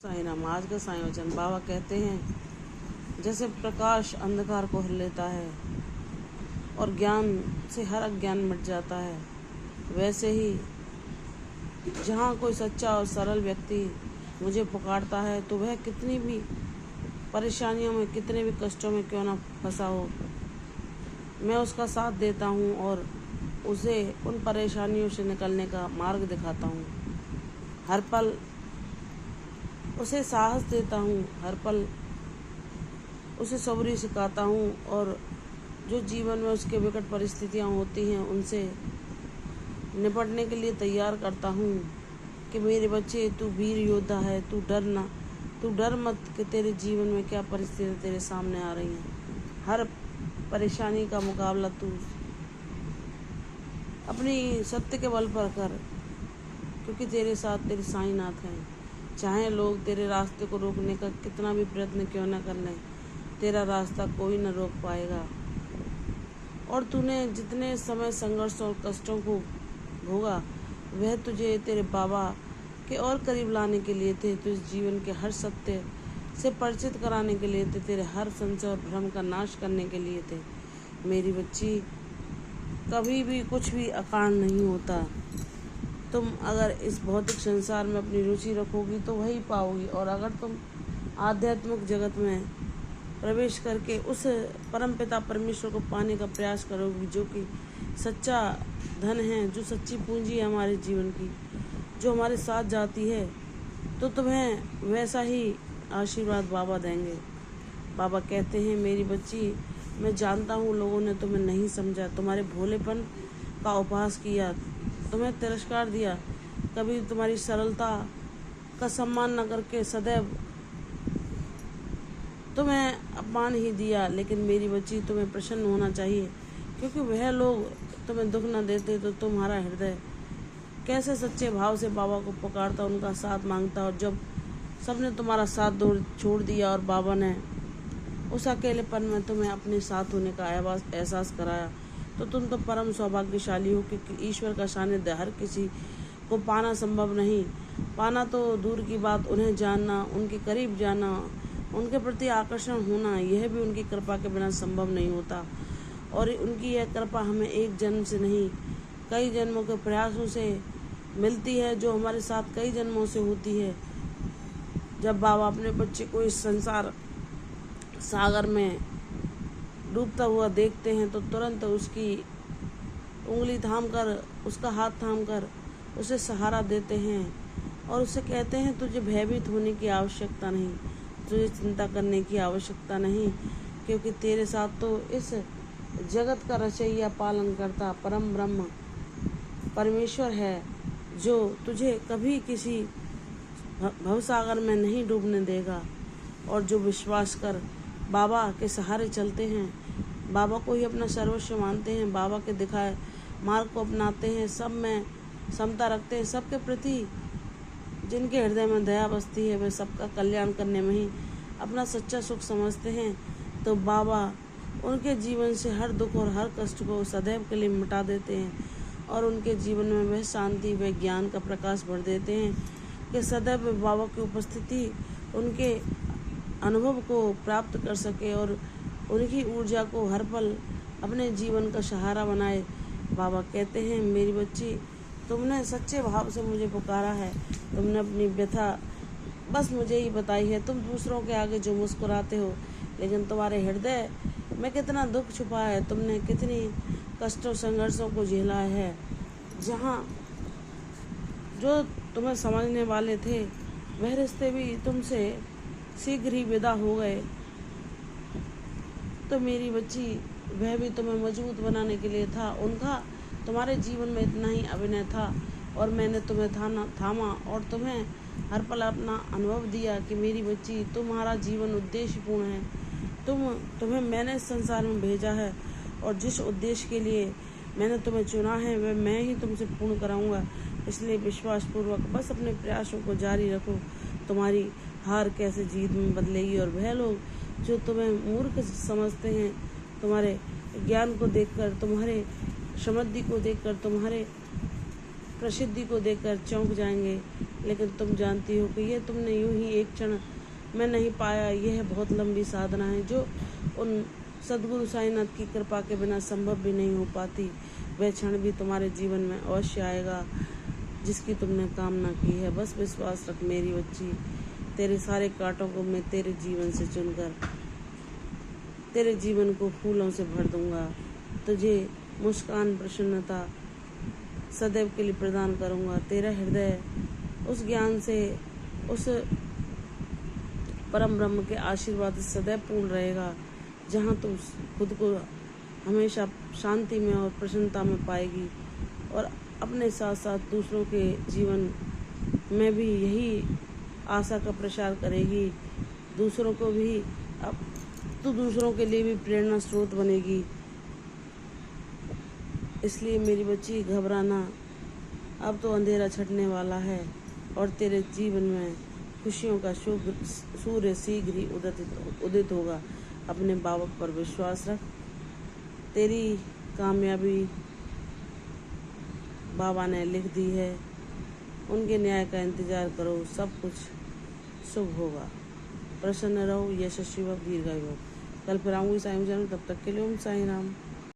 साईं नाम आज का साईं वचन बाबा कहते हैं, जैसे प्रकाश अंधकार को हर लेता है और ज्ञान से हर अज्ञान मिट जाता है, वैसे ही जहाँ कोई सच्चा और सरल व्यक्ति मुझे पुकारता है तो वह कितनी भी परेशानियों में, कितने भी कष्टों में क्यों ना फंसा हो, मैं उसका साथ देता हूँ और उसे उन परेशानियों से निकलने का मार्ग दिखाता हूँ। हर पल उसे साहस देता हूँ, हर पल उसे सब्र सिखाता हूँ और जो जीवन में उसके विकट परिस्थितियाँ होती हैं उनसे निपटने के लिए तैयार करता हूँ कि मेरे बच्चे, तू वीर योद्धा है, तू डरना, तू डर मत कि तेरे जीवन में क्या परिस्थितियाँ तेरे सामने आ रही हैं। हर परेशानी का मुकाबला तू अपनी सत्य के बल पर कर, क्योंकि तेरे साथ तेरे साईंनाथ हैं। चाहे लोग तेरे रास्ते को रोकने का कितना भी प्रयत्न क्यों न कर लें, तेरा रास्ता कोई न रोक पाएगा। और तूने जितने समय संघर्ष और कष्टों को भोगा, वह तुझे तेरे बाबा के और करीब लाने के लिए थे, तुझे जीवन के हर सत्य से परिचित कराने के लिए थे, तेरे हर संशय और भ्रम का नाश करने के लिए थे। मेरी बच्ची, कभी भी कुछ भी अकारण नहीं होता। तुम अगर इस भौतिक संसार में अपनी रुचि रखोगी तो वही पाओगी, और अगर तुम आध्यात्मिक जगत में प्रवेश करके उस परमपिता परमेश्वर को पाने का प्रयास करोगी, जो कि सच्चा धन है, जो सच्ची पूंजी है हमारे जीवन की, जो हमारे साथ जाती है, तो तुम्हें वैसा ही आशीर्वाद बाबा देंगे। बाबा कहते हैं, मेरी बच्ची, मैं जानता हूँ लोगों ने तुम्हें नहीं समझा, तुम्हारे भोलेपन का उपहास किया, तुम्हें तिरस्कार दिया, कभी तुम्हारी सरलता का सम्मान न करके सदैव तुम्हें अपमान ही दिया। लेकिन मेरी बच्ची, तुम्हें प्रसन्न होना चाहिए, क्योंकि वह लोग तुम्हें दुख न देते तो तुम्हारा हृदय कैसे सच्चे भाव से बाबा को पुकारता, उनका साथ मांगता। और जब सबने तुम्हारा साथ छोड़ दिया और बाबा ने उस अकेलेपन में तुम्हें अपने साथ होने का एहसास कराया, तो तुम तो परम सौभाग्यशाली हो, क्योंकि ईश्वर का सानिध्य हर किसी को पाना संभव नहीं। पाना तो दूर की बात, उन्हें जानना, उनके करीब जाना, उनके प्रति आकर्षण होना, यह भी उनकी कृपा के बिना संभव नहीं होता। और उनकी यह कृपा हमें एक जन्म से नहीं, कई जन्मों के प्रयासों से मिलती है, जो हमारे साथ कई जन्मों से होती है। जब बाबा अपने बच्चे को इस संसार सागर में डूबता हुआ देखते हैं तो तुरंत उसकी उंगली थामकर, उसका हाथ थामकर उसे सहारा देते हैं और उसे कहते हैं, तुझे भयभीत होने की आवश्यकता नहीं, तुझे चिंता करने की आवश्यकता नहीं, क्योंकि तेरे साथ तो इस जगत का रचयिया, पालन करता परम ब्रह्म परमेश्वर है, जो तुझे कभी किसी भवसागर में नहीं डूबने देगा। और जो विश्वास कर बाबा के सहारे चलते हैं, बाबा को ही अपना सर्वस्व मानते हैं, बाबा के दिखाए मार्ग को अपनाते हैं, सब में समता रखते हैं, सबके प्रति जिनके हृदय में दया बसती है, वे सबका कल्याण करने में ही अपना सच्चा सुख समझते हैं, तो बाबा उनके जीवन से हर दुख और हर कष्ट को सदैव के लिए मिटा देते हैं और उनके जीवन में वह शांति, वह ज्ञान का प्रकाश भर देते हैं कि सदैव बाबा की उपस्थिति उनके अनुभव को प्राप्त कर सके और उनकी ऊर्जा को हर पल अपने जीवन का सहारा बनाए। बाबा कहते हैं, मेरी बच्ची, तुमने सच्चे भाव से मुझे पुकारा है, तुमने अपनी व्यथा बस मुझे ही बताई है। तुम दूसरों के आगे जो मुस्कुराते हो, लेकिन तुम्हारे हृदय में कितना दुख छुपा है, तुमने कितनी कष्टों संघर्षों को झेला है। जहाँ जो तुम्हें समझने वाले थे, वह रिश्ते भी तुमसे शीघ्र ही विदा हो गए, तो मेरी बच्ची, वह भी तुम्हें मजबूत बनाने के लिए था। उनका तुम्हारे जीवन में इतना ही अभिनय था और मैंने तुम्हें थामा और तुम्हें हर पल अपना अनुभव दिया कि मेरी बच्ची, तुम्हारा जीवन उद्देश्यपूर्ण है। तुम्हें मैंने इस संसार में भेजा है और जिस उद्देश्य के लिए मैंने तुम्हें चुना है, वह मैं ही तुमसे पूर्ण कराऊंगा। इसलिए विश्वासपूर्वक बस अपने प्रयासों को जारी रखो। तुम्हारी हार कैसे जीत में बदलेगी, और वह लोग जो तुम्हें मूर्ख समझते हैं, तुम्हारे ज्ञान को देखकर, तुम्हारे समृद्धि को देखकर, तुम्हारे प्रसिद्धि को देखकर चौंक जाएंगे। लेकिन तुम जानती हो कि यह तुमने यूं ही एक क्षण में नहीं पाया। यह बहुत लंबी साधना है जो उन सद्गुरु साईनाथ की कृपा के बिना संभव भी नहीं हो पाती। वह क्षण भी तुम्हारे जीवन में अवश्य आएगा जिसकी तुमने कामना की है। बस विश्वास रख मेरी बच्ची, तेरे सारे कांटों को मैं तेरे जीवन से चुनकर तेरे जीवन को फूलों से भर दूंगा। तुझे मुस्कान, प्रसन्नता सदैव के लिए प्रदान करूंगा। तेरा हृदय उस ज्ञान से, उस परम ब्रह्म के आशीर्वाद से सदैव पूर्ण रहेगा, जहाँ तुम खुद को हमेशा शांति में और प्रसन्नता में पाएगी और अपने साथ साथ दूसरों के जीवन में भी यही आशा का प्रसार करेगी। दूसरों को भी तो दूसरों के लिए भी प्रेरणा स्रोत बनेगी। इसलिए मेरी बच्ची घबराना, अब तो अंधेरा छटने वाला है और तेरे जीवन में खुशियों का सूर्य शीघ्र ही उदित होगा। अपने बाबा पर विश्वास रख, तेरी कामयाबी बाबा ने लिख दी है। उनके न्याय का इंतजार करो, सब कुछ शुभ होगा। प्रसन्न रहो, यशस्वी व दीर्घायु हो। कल फिर आऊँगी साईं जन्म, तब तक के लिए ओम साईं राम।